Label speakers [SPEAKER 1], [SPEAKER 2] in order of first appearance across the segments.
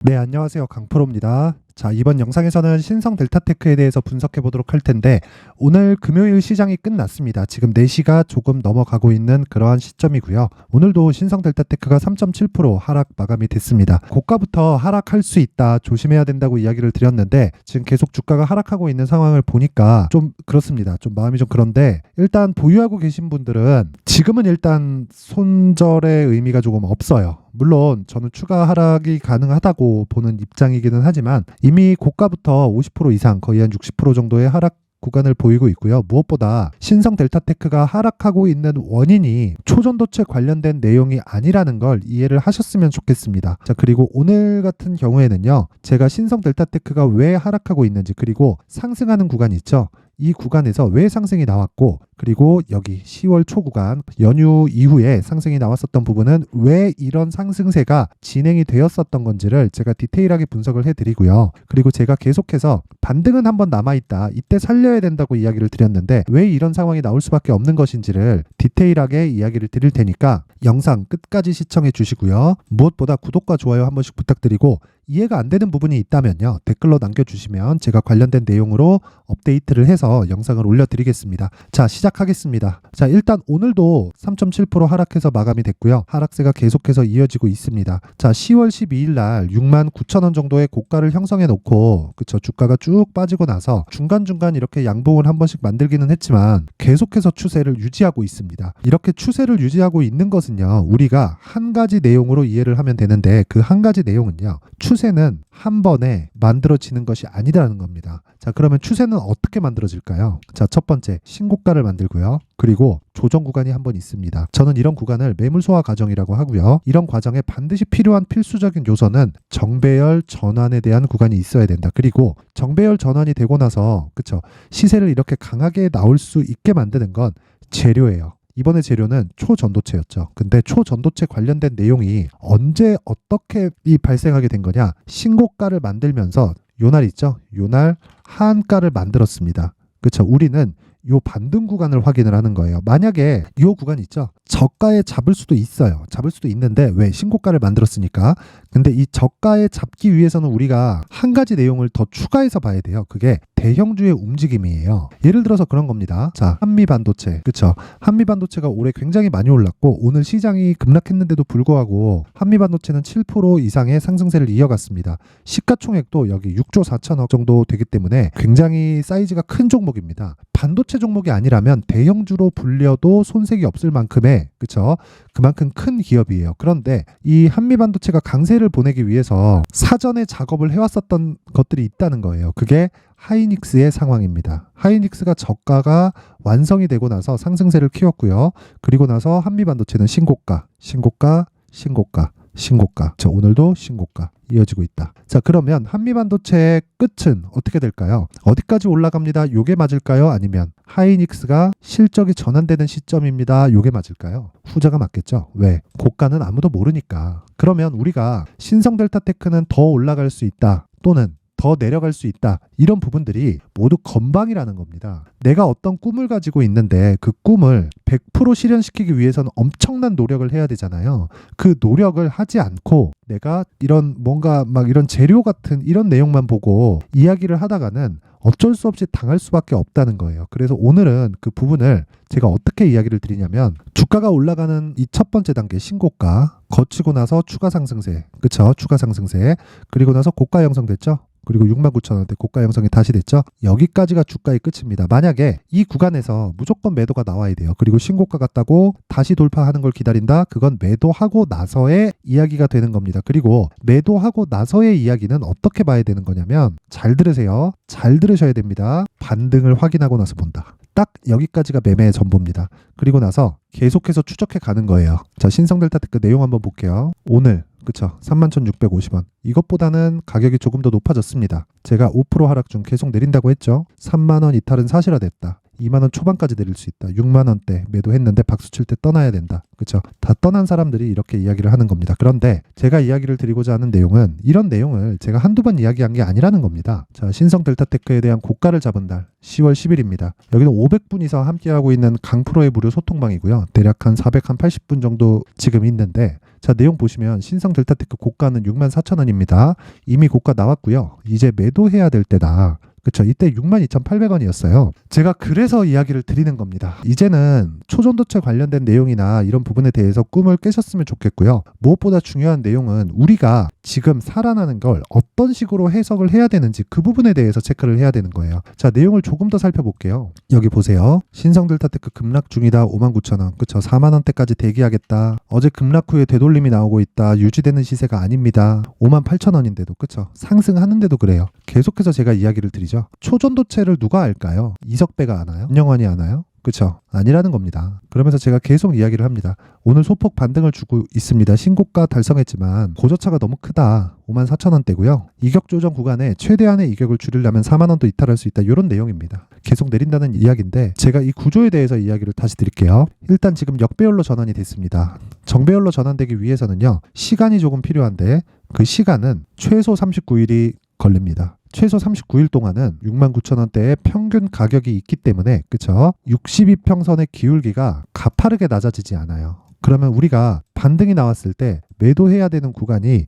[SPEAKER 1] 네, 안녕하세요. 강프로입니다. 자, 이번 영상에서는 신성 델타테크에 대해서 분석해 보도록 할 텐데, 오늘 금요일 시장이 끝났습니다. 지금 4시가 조금 넘어가고 있는 그러한 시점이고요. 오늘도 신성 델타테크가 3.7% 하락 마감이 됐습니다. 고가부터 하락할 수 있다, 조심해야 된다고 이야기를 드렸는데, 지금 계속 주가가 하락하고 있는 상황을 보니까 좀 그렇습니다. 좀 마음이 좀 그런데, 일단 보유하고 계신 분들은 지금은 일단 손절의 의미가 조금 없어요. 물론 저는 추가 하락이 가능하다고 보는 입장이기는 하지만 이미 고가부터 50% 이상 거의 한 60% 정도의 하락 구간을 보이고 있고요. 무엇보다 신성 델타테크가 하락하고 있는 원인이 초전도체 관련된 내용이 아니라는 걸 이해를 하셨으면 좋겠습니다. 자, 그리고 오늘 같은 경우에는요, 제가 신성 델타테크가 왜 하락하고 있는지, 그리고 상승하는 구간이 있죠. 이 구간에서 왜 상승이 나왔고, 그리고 여기 10월 초 구간 연휴 이후에 상승이 나왔었던 부분은 왜 이런 상승세가 진행이 되었었던 건지를 제가 디테일하게 분석을 해드리고요. 그리고 제가 계속해서 반등은 한번 남아있다, 이때 살려야 된다고 이야기를 드렸는데 왜 이런 상황이 나올 수밖에 없는 것인지를 디테일하게 이야기를 드릴 테니까 영상 끝까지 시청해 주시고요. 무엇보다 구독과 좋아요 한 번씩 부탁드리고, 이해가 안 되는 부분이 있다면요, 댓글로 남겨주시면 제가 관련된 내용으로 업데이트를 해서 영상을 올려드리겠습니다. 자, 시작하겠습니다. 자, 일단 오늘도 3.7% 하락해서 마감이 됐고요. 하락세가 계속해서 이어지고 있습니다. 자, 10월 12일 날 69,000원 정도의 고가를 형성해 놓고, 그쵸, 주가가 쭉 빠지고 나서 중간중간 이렇게 양봉을 한 번씩 만들기는 했지만 계속해서 추세를 유지하고 있습니다. 이렇게 추세를 유지하고 있는 것은요, 우리가 한 가지 내용으로 이해를 하면 되는데, 그 한 가지 내용은요, 추세는 한 번에 만들어지는 것이 아니라는 겁니다. 자, 그러면 추세는 어떻게 만들어질까요? 자, 첫 번째, 신고가를 만들고요. 그리고 조정 구간이 한 번 있습니다. 저는 이런 구간을 매물 소화 과정이라고 하고요. 이런 과정에 반드시 필요한 필수적인 요소는 정배열 전환에 대한 구간이 있어야 된다. 그리고 정배열 전환이 되고 나서, 그쵸, 시세를 이렇게 강하게 나올 수 있게 만드는 건 재료예요. 이번에 재료는 초전도체였죠. 근데 초전도체 관련된 내용이 언제 어떻게 발생하게 된 거냐? 신고가를 만들면서 요날 있죠? 요날 하한가를 만들었습니다. 그렇죠? 우리는 요 반등 구간을 확인을 하는 거예요. 만약에 요 구간 있죠? 저가에 잡을 수도 있어요. 잡을 수도 있는데, 왜? 신고가를 만들었으니까. 근데 이 저가에 잡기 위해서는 우리가 한 가지 내용을 더 추가해서 봐야 돼요. 그게 대형주의 움직임이에요. 예를 들어서 그런 겁니다. 자, 한미반도체. 그쵸? 한미반도체가 올해 굉장히 많이 올랐고, 오늘 시장이 급락했는데도 불구하고 한미반도체는 7% 이상의 상승세를 이어갔습니다. 시가총액도 여기 6조 4천억 정도 되기 때문에 굉장히 사이즈가 큰 종목입니다. 반도체 종목이 아니라면 대형주로 불려도 손색이 없을 만큼의, 그쵸, 그만큼 큰 기업이에요. 그런데 이 한미반도체가 강세를 보내기 위해서 사전에 작업을 해왔었던 것들이 있다는 거예요. 그게 하이닉스의 상황입니다. 하이닉스가 저가가 완성이 되고 나서 상승세를 키웠고요. 그리고 나서 한미반도체는 신고가, 신고가, 신고가, 신고가. 자, 오늘도 신고가 이어지고 있다. 자, 그러면 한미반도체의 끝은 어떻게 될까요? 어디까지 올라갑니다. 요게 맞을까요? 아니면 하이닉스가 실적이 전환되는 시점입니다. 요게 맞을까요? 후자가 맞겠죠. 왜? 고가는 아무도 모르니까. 그러면 우리가 신성 델타테크는 더 올라갈 수 있다, 또는 더 내려갈 수 있다, 이런 부분들이 모두 건방이라는 겁니다. 내가 어떤 꿈을 가지고 있는데 그 꿈을 100% 실현시키기 위해서는 엄청난 노력을 해야 되잖아요. 그 노력을 하지 않고 내가 이런 뭔가 막 이런 재료 같은 이런 내용만 보고 이야기를 하다가는 어쩔 수 없이 당할 수밖에 없다는 거예요. 그래서 오늘은 그 부분을 제가 어떻게 이야기를 드리냐면, 주가가 올라가는 이 첫 번째 단계 신고가 거치고 나서 추가 상승세, 그쵸? 추가 상승세, 그리고 나서 고가 형성됐죠? 그리고 69,000원대 고가 형성이 다시 됐죠? 여기까지가 주가의 끝입니다. 만약에 이 구간에서 무조건 매도가 나와야 돼요. 그리고 신고가 같다고 다시 돌파하는 걸 기다린다? 그건 매도하고 나서의 이야기가 되는 겁니다. 그리고 매도하고 나서의 이야기는 어떻게 봐야 되는 거냐면, 잘 들으세요. 잘 들으셔야 됩니다. 반등을 확인하고 나서 본다. 딱 여기까지가 매매의 전부입니다. 그리고 나서 계속해서 추적해 가는 거예요. 자, 신성델타테크 내용 한번 볼게요. 오늘, 그쵸, 31,650원. 이것보다는 가격이 조금 더 높아졌습니다. 제가 5% 하락 중 계속 내린다고 했죠. 3만원 이탈은 사실화됐다. 2만 원 초반까지 내릴 수 있다. 6만 원대 매도했는데 박수 칠 때 떠나야 된다. 그렇죠? 다 떠난 사람들이 이렇게 이야기를 하는 겁니다. 그런데 제가 이야기를 드리고자 하는 내용은 이런 내용을 제가 한두 번 이야기한 게 아니라는 겁니다. 자, 신성 델타테크에 대한 고가를 잡은 달 10월 10일입니다. 여기는 500분이서 함께하고 있는 강프로의 무료 소통방이고요. 대략 한 480분 정도 지금 있는데 자, 내용 보시면 신성 델타테크 고가는 64,000원입니다. 이미 고가 나왔고요. 이제 매도해야 될 때다. 그쵸. 이때 62,800원이었어요. 제가 그래서 이야기를 드리는 겁니다. 이제는 초전도체 관련된 내용이나 이런 부분에 대해서 꿈을 깨셨으면 좋겠고요. 무엇보다 중요한 내용은 우리가 지금 살아나는 걸 어떤 식으로 해석을 해야 되는지 그 부분에 대해서 체크를 해야 되는 거예요. 자, 내용을 조금 더 살펴볼게요. 여기 보세요. 신성 델타테크 급락 중이다. 59,000원. 그쵸. 4만원대까지 대기하겠다. 어제 급락 후에 되돌림이 나오고 있다. 유지되는 시세가 아닙니다. 58,000원인데도 그쵸. 상승하는데도 그래요. 계속해서 제가 이야기를 드리죠. 초전도체를 누가 알까요? 이석배가 아나요? 윤영환이 아나요? 그쵸? 아니라는 겁니다. 그러면서 제가 계속 이야기를 합니다. 오늘 소폭 반등을 주고 있습니다. 신고가 달성했지만 고저차가 너무 크다. 54,000원대고요. 이격 조정 구간에 최대한의 이격을 줄이려면 4만원도 이탈할 수 있다. 이런 내용입니다. 계속 내린다는 이야기인데 제가 이 구조에 대해서 이야기를 다시 드릴게요. 일단 지금 역배열로 전환이 됐습니다. 정배열로 전환되기 위해서는요. 시간이 조금 필요한데 그 시간은 최소 39일이 걸립니다. 최소 39일 동안은 69,000원대의 평균 가격이 있기 때문에 그쵸? 62평선의 기울기가 가파르게 낮아지지 않아요. 그러면 우리가 반등이 나왔을 때 매도해야 되는 구간이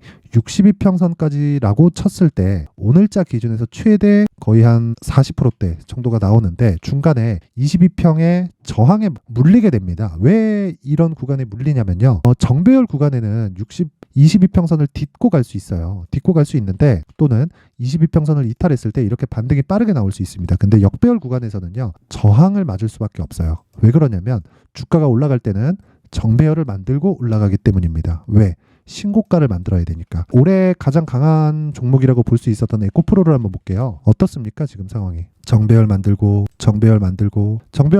[SPEAKER 1] 62평선까지라고 쳤을 때 오늘자 기준에서 최대 거의 한 40%대 정도가 나오는데 중간에 22평의 저항에 물리게 됩니다. 왜 이런 구간에 물리냐면요. 정배열 구간에는 22평선을 딛고 갈 수 있어요. 딛고 갈 수 있는데 또는 22평선을 이탈했을 때 이렇게 반등이 빠르게 나올 수 있습니다. 근데 역배열 구간에서는요. 저항을 맞을 수밖에 없어요. 왜 그러냐면 주가가 올라갈 때는 정배열을 만들고 올라가기 때문입니다. 왜? 신고가를 만들어야 되니까. 올해 가장 강한 종목이라고 볼 수 있었던 에코프로를 한번 볼게요. 어떻습니까? 지금 상황이. 정배열 만들고 정배열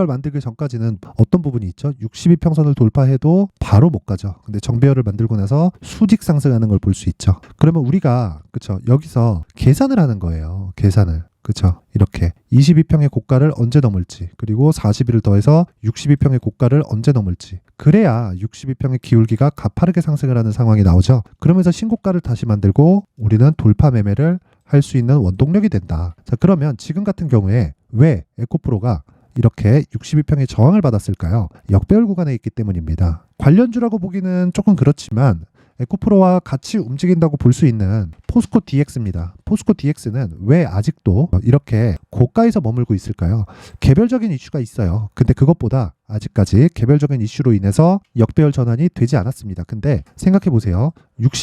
[SPEAKER 1] 만들기 전까지는 어떤 부분이 있죠? 62평선을 돌파해도 바로 못 가죠. 근데 정배열을 만들고 나서 수직 상승하는 걸 볼 수 있죠. 그러면 우리가 그쵸 여기서 계산을 하는 거예요. 계산을. 그쵸. 이렇게 22평의 고가를 언제 넘을지 그리고 40일을 더해서 62평의 고가를 언제 넘을지 그래야 62평의 기울기가 가파르게 상승을 하는 상황이 나오죠. 그러면서 신고가를 다시 만들고 우리는 돌파 매매를 할 수 있는 원동력이 된다. 자, 그러면 지금 같은 경우에 왜 에코프로가 이렇게 62평의 저항을 받았을까요? 역배열 구간에 있기 때문입니다. 관련주라고 보기는 조금 그렇지만 에코프로와 같이 움직인다고 볼 수 있는 포스코 DX입니다. 포스코 DX는 왜 아직도 이렇게 고가에서 머물고 있을까요? 개별적인 이슈가 있어요. 근데 그것보다 아직까지 개별적인 이슈로 인해서 역배열 전환이 되지 않았습니다. 근데 생각해 보세요.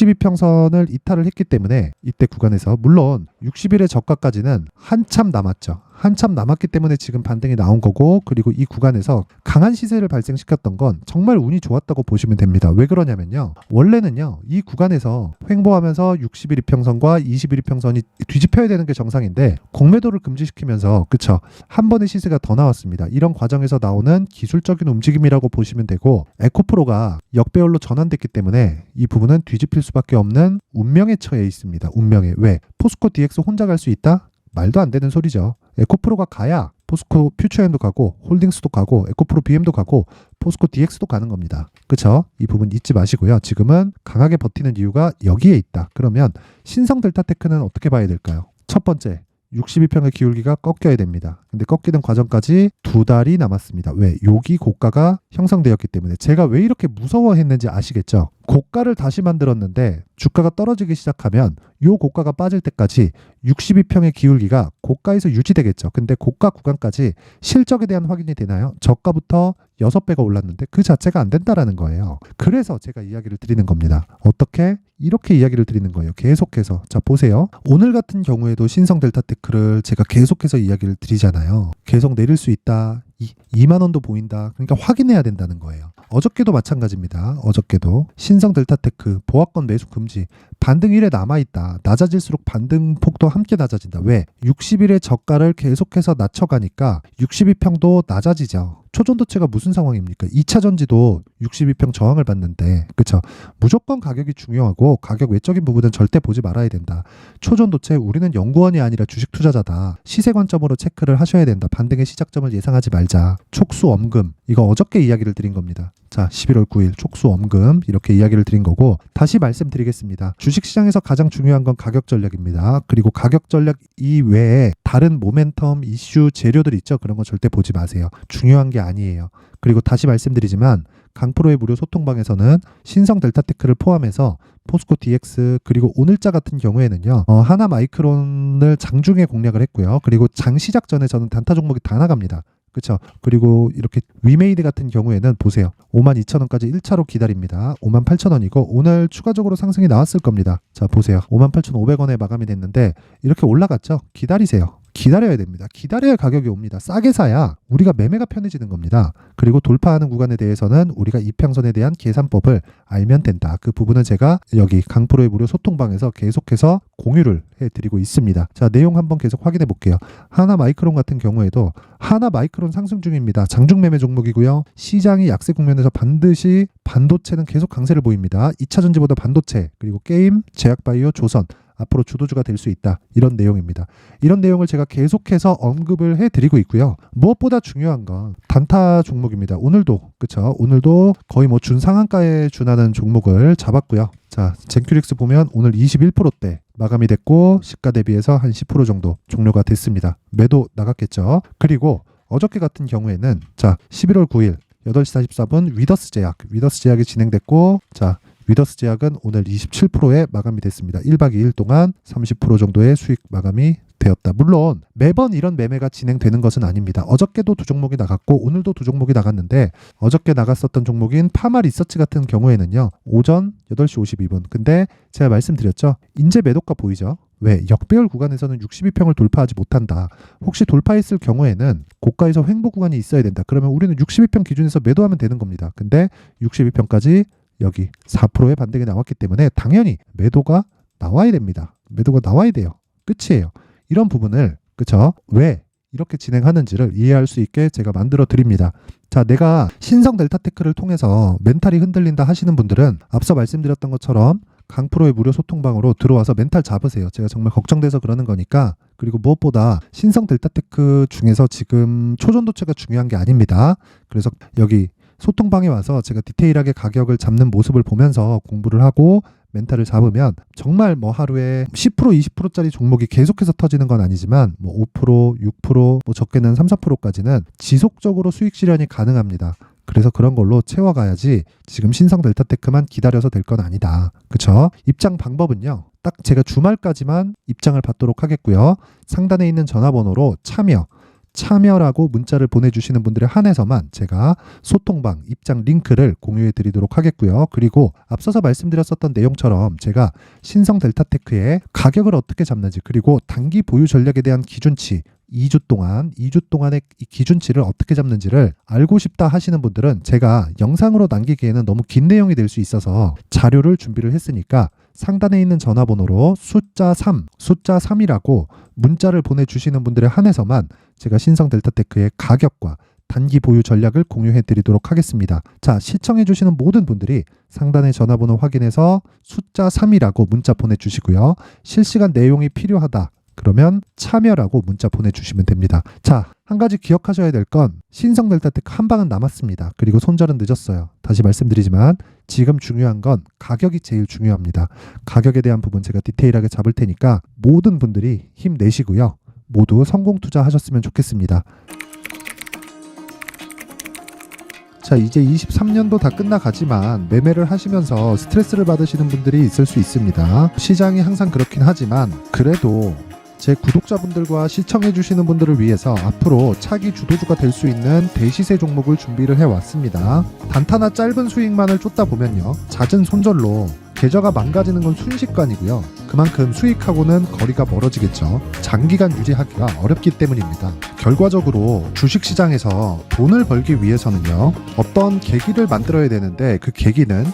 [SPEAKER 1] 62평선을 이탈을 했기 때문에 이때 구간에서 물론 60일의 저가까지는 한참 남았죠. 한참 남았기 때문에 지금 반등이 나온 거고 그리고 이 구간에서 강한 시세를 발생시켰던 건 정말 운이 좋았다고 보시면 됩니다. 왜 그러냐면요. 원래는요. 이 구간에서 횡보하면서 60일 이평선과 21일 이평선이 뒤집혀야 되는 게 정상인데 공매도를 금지시키면서 그쵸. 한 번의 시세가 더 나왔습니다. 이런 과정에서 나오는 기술적인 움직임이라고 보시면 되고 에코프로가 역배열로 전환됐기 때문에 이 부분은 뒤집힐 수밖에 없는 운명에 처해 있습니다. 운명에. 왜? 포스코 DX 혼자 갈 수 있다? 말도 안 되는 소리죠. 에코프로가 가야 포스코 퓨처엠도 가고 홀딩스도 가고 에코프로 BM도 가고 포스코 DX도 가는 겁니다. 그쵸? 이 부분 잊지 마시고요. 지금은 강하게 버티는 이유가 여기에 있다. 그러면 신성 델타테크는 어떻게 봐야 될까요? 첫 번째, 62평의 기울기가 꺾여야 됩니다. 근데 꺾이는 과정까지 2달이 남았습니다. 왜? 여기 고가가 형성되었기 때문에. 제가 왜 이렇게 무서워했는지 아시겠죠? 고가를 다시 만들었는데 주가가 떨어지기 시작하면 이 고가가 빠질 때까지 62평의 기울기가 고가에서 유지되겠죠. 근데 고가 구간까지 실적에 대한 확인이 되나요? 저가부터 6배가 올랐는데 그 자체가 안 된다라는 거예요. 그래서 제가 이야기를 드리는 겁니다. 어떻게? 이렇게 이야기를 드리는 거예요. 계속해서. 자, 보세요. 오늘 같은 경우에도 신성 델타테크를 제가 계속해서 이야기를 드리잖아요. 계속 내릴 수 있다. 2만 원도 보인다. 그러니까 확인해야 된다는 거예요. 어저께도 마찬가지입니다. 어저께도 신성 델타테크 보합권 매수 금지 반등 1에 남아있다. 낮아질수록 반등 폭도 함께 낮아진다. 왜? 60일의 저가를 계속해서 낮춰가니까 62평도 낮아지죠. 초전도체가 무슨 상황입니까? 2차 전지도 62평 저항을 받는데, 그쵸? 무조건 가격이 중요하고 가격 외적인 부분은 절대 보지 말아야 된다. 초전도체 우리는 연구원이 아니라 주식 투자자다. 시세 관점으로 체크를 하셔야 된다. 반등의 시작점을 예상하지 말자. 촉수엄금, 이거 어저께 이야기를 드린 겁니다. 자, 11월 9일 촉수엄금 이렇게 이야기를 드린 거고, 다시 말씀드리겠습니다. 주식시장에서 가장 중요한 건 가격 전략입니다. 그리고 가격 전략 이외에 다른 모멘텀, 이슈, 재료들 있죠? 그런 거 절대 보지 마세요. 중요한 게 아니에요. 그리고 다시 말씀드리지만 강프로의 무료 소통방에서는 신성 델타테크를 포함해서 포스코 DX 그리고 오늘자 같은 경우에는요, 하나 마이크론을 장중에 공략을 했고요. 그리고 장 시작 전에 저는 단타 종목이 다 나갑니다. 그렇죠. 그리고 이렇게 위메이드 같은 경우에는 보세요. 52,000원까지 1차로 기다립니다. 58,000원이고 오늘 추가적으로 상승이 나왔을 겁니다. 자, 보세요. 58,500원에 마감이 됐는데 이렇게 올라갔죠. 기다리세요. 기다려야 됩니다. 기다려야 가격이 옵니다. 싸게 사야 우리가 매매가 편해지는 겁니다. 그리고 돌파하는 구간에 대해서는 우리가 이평선에 대한 계산법을 알면 된다. 그 부분은 제가 여기 강프로의 무료 소통방에서 계속해서 공유를 해드리고 있습니다. 자, 내용 한번 계속 확인해 볼게요. 하나 마이크론 같은 경우에도 하나 마이크론 상승 중입니다. 장중 매매 종목이고요. 시장이 약세 국면에서 반드시 반도체는 계속 강세를 보입니다. 2차 전지보다 반도체, 그리고 게임, 제약바이오, 조선 앞으로 주도주가 될 수 있다. 이런 내용입니다. 이런 내용을 제가 계속해서 언급을 해드리고 있고요. 무엇보다 중요한 건 단타 종목입니다. 오늘도 그쵸? 오늘도 거의 뭐 준상한가에 준하는 종목을 잡았고요. 자, 젠큐릭스 보면 오늘 21%대 마감이 됐고 시가 대비해서 한 10% 정도 종료가 됐습니다. 매도 나갔겠죠. 그리고 어저께 같은 경우에는 자, 11월 9일 8시 44분 위더스 제약이 진행됐고, 자, 위더스 제약은 오늘 27%에 마감이 됐습니다. 1박 2일 동안 30% 정도의 수익 마감이 되었다. 물론 매번 이런 매매가 진행되는 것은 아닙니다. 어저께도 두 종목이 나갔고 오늘도 두 종목이 나갔는데, 어저께 나갔었던 종목인 파마 리서치 같은 경우에는요, 오전 8시 52분. 근데 제가 말씀드렸죠. 인제 매도가 보이죠? 왜? 역배열 구간에서는 62평을 돌파하지 못한다. 혹시 돌파했을 경우에는 고가에서 횡보 구간이 있어야 된다. 그러면 우리는 62평 기준에서 매도하면 되는 겁니다. 근데 62평까지 여기 4%의 반등이 나왔기 때문에 당연히 매도가 나와야 됩니다. 매도가 나와야 돼요. 끝이에요. 이런 부분을, 그쵸? 왜 이렇게 진행하는지를 이해할 수 있게 제가 만들어 드립니다. 자, 내가 신성 델타테크를 통해서 멘탈이 흔들린다 하시는 분들은 앞서 말씀드렸던 것처럼 강프로의 무료 소통방으로 들어와서 멘탈 잡으세요. 제가 정말 걱정돼서 그러는 거니까. 그리고 무엇보다 신성 델타테크 중에서 지금 초전도체가 중요한 게 아닙니다. 그래서 여기 소통방에 와서 제가 디테일하게 가격을 잡는 모습을 보면서 공부를 하고 멘탈을 잡으면 정말 뭐 하루에 10% 20%짜리 종목이 계속해서 터지는 건 아니지만 뭐 5% 6% 뭐 적게는 3, 4%까지는 지속적으로 수익 실현이 가능합니다. 그래서 그런 걸로 채워가야지 지금 신성 델타테크만 기다려서 될 건 아니다. 그쵸? 입장 방법은요, 딱 제가 주말까지만 입장을 받도록 하겠고요. 상단에 있는 전화번호로 참여라고 문자를 보내주시는 분들에 한해서만 제가 소통방 입장 링크를 공유해 드리도록 하겠고요. 그리고 앞서서 말씀드렸었던 내용처럼 제가 신성 델타테크의 가격을 어떻게 잡는지, 그리고 단기 보유 전략에 대한 기준치 2주 동안의 이 기준치를 어떻게 잡는지를 알고 싶다 하시는 분들은 제가 영상으로 남기기에는 너무 긴 내용이 될 수 있어서 자료를 준비를 했으니까 상단에 있는 전화번호로 숫자 3이라고 문자를 보내주시는 분들에 한해서만 제가 신성 델타테크의 가격과 단기 보유 전략을 공유해 드리도록 하겠습니다. 자, 시청해 주시는 모든 분들이 상단의 전화번호 확인해서 숫자 3이라고 문자 보내주시고요. 실시간 내용이 필요하다 그러면 참여라고 문자 보내주시면 됩니다. 자, 한 가지 기억하셔야 될 건 신성 델타테크 한 방은 남았습니다. 그리고 손절은 늦었어요. 다시 말씀드리지만 지금 중요한 건 가격이 제일 중요합니다. 가격에 대한 부분 제가 디테일하게 잡을 테니까 모든 분들이 힘내시고요. 모두 성공 투자하셨으면 좋겠습니다. 자, 이제 23년도 다 끝나가지만 매매를 하시면서 스트레스를 받으시는 분들이 있을 수 있습니다. 시장이 항상 그렇긴 하지만 그래도 제 구독자분들과 시청해주시는 분들을 위해서 앞으로 차기 주도주가 될 수 있는 대시세 종목을 준비를 해왔습니다. 단타나 짧은 수익만을 쫓다 보면요, 잦은 손절로 계좌가 망가지는 건 순식간이고요. 그만큼 수익하고는 거리가 멀어지겠죠. 장기간 유지하기가 어렵기 때문입니다. 결과적으로 주식시장에서 돈을 벌기 위해서는요, 어떤 계기를 만들어야 되는데 그 계기는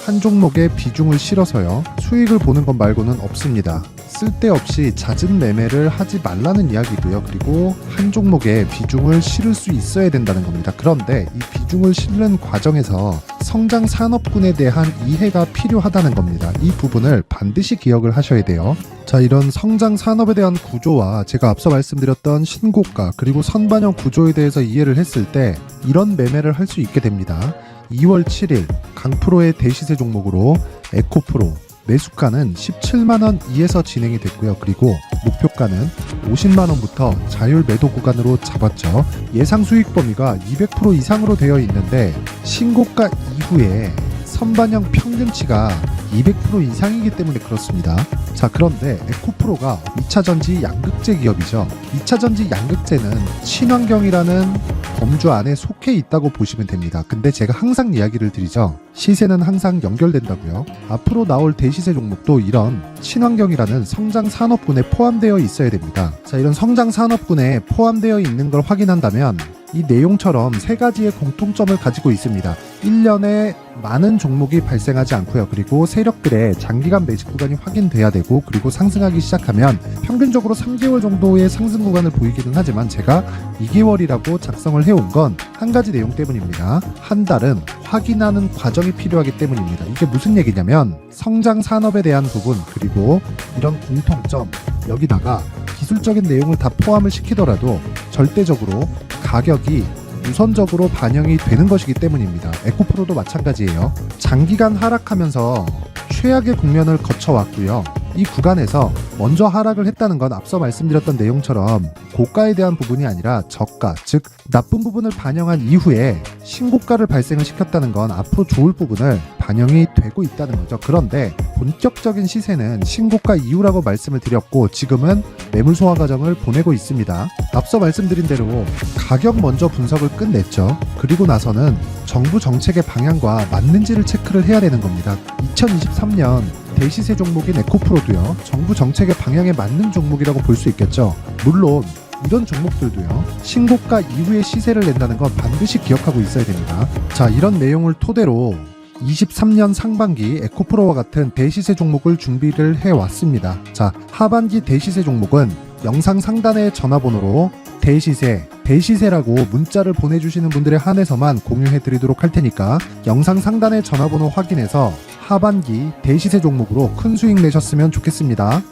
[SPEAKER 1] 한 종목에 비중을 실어서요, 수익을 보는 것 말고는 없습니다. 쓸데없이 잦은 매매를 하지 말라는 이야기고요. 그리고 한 종목에 비중을 실을 수 있어야 된다는 겁니다. 그런데 이 비중을 실는 과정에서 성장 산업군에 대한 이해가 필요하다는 겁니다. 이 부분을 반드시 기억을 하셔야 돼요. 자, 이런 성장 산업에 대한 구조와 제가 앞서 말씀드렸던 신고가 그리고 선반영 구조에 대해서 이해를 했을 때 이런 매매를 할 수 있게 됩니다. 2월 7일 강프로의 대시세 종목으로 에코프로 매수가는 17만원 이에서 진행이 됐고요. 그리고 목표가는 50만원부터 자율 매도 구간으로 잡았죠. 예상 수익 범위가 200% 이상으로 되어 있는데 신고가 이후에 선반영 평균치가 200% 이상이기 때문에 그렇습니다. 자, 그런데 에코프로가 2차전지 양극재 기업이죠. 2차전지 양극재는 친환경이라는 범주 안에 속해 있다고 보시면 됩니다. 근데 제가 항상 이야기를 드리죠. 시세는 항상 연결된다고요. 앞으로 나올 대시세 종목도 이런 친환경이라는 성장 산업군에 포함되어 있어야 됩니다. 자, 이런 성장 산업군에 포함되어 있는 걸 확인한다면 이 내용처럼 세 가지의 공통점을 가지고 있습니다. 1년에 많은 종목이 발생하지 않고요. 그리고 세력들의 장기간 매집 구간이 확인돼야 되고, 그리고 상승하기 시작하면 평균적으로 3개월 정도의 상승 구간을 보이기는 하지만 제가 2개월이라고 작성을 해온 건 한 가지 내용 때문입니다. 한 달은 확인하는 과정이 필요하기 때문입니다. 이게 무슨 얘기냐면 성장 산업에 대한 부분 그리고 이런 공통점, 여기다가 기술적인 내용을 다 포함을 시키더라도 절대적으로 가격이 우선적으로 반영이 되는 것이기 때문입니다. 에코프로도 마찬가지예요. 장기간 하락하면서 최악의 국면을 거쳐왔고요. 이 구간에서 먼저 하락을 했다는 건 앞서 말씀드렸던 내용처럼 고가에 대한 부분이 아니라 저가, 즉 나쁜 부분을 반영한 이후에 신고가를 발생을 시켰다는 건 앞으로 좋을 부분을 반영이 되고 있다는 거죠. 그런데 본격적인 시세는 신고가 이후라고 말씀을 드렸고 지금은 매물 소화 과정을 보내고 있습니다. 앞서 말씀드린 대로 가격 먼저 분석을 끝냈죠. 그리고 나서는 정부 정책의 방향과 맞는지를 체크를 해야 되는 겁니다. 2023년 대시세 종목인 에코프로도요, 정부 정책의 방향에 맞는 종목이라고 볼 수 있겠죠. 물론 이런 종목들도요, 신고가 이후에 시세를 낸다는 건 반드시 기억하고 있어야 됩니다. 자, 이런 내용을 토대로 23년 상반기 에코프로와 같은 대시세 종목을 준비를 해왔습니다. 자, 하반기 대시세 종목은 영상 상단의 전화번호로 대시세라고 문자를 보내주시는 분들에 한해서만 공유해드리도록 할 테니까 영상 상단의 전화번호 확인해서 하반기 대시세 종목으로 큰 수익 내셨으면 좋겠습니다.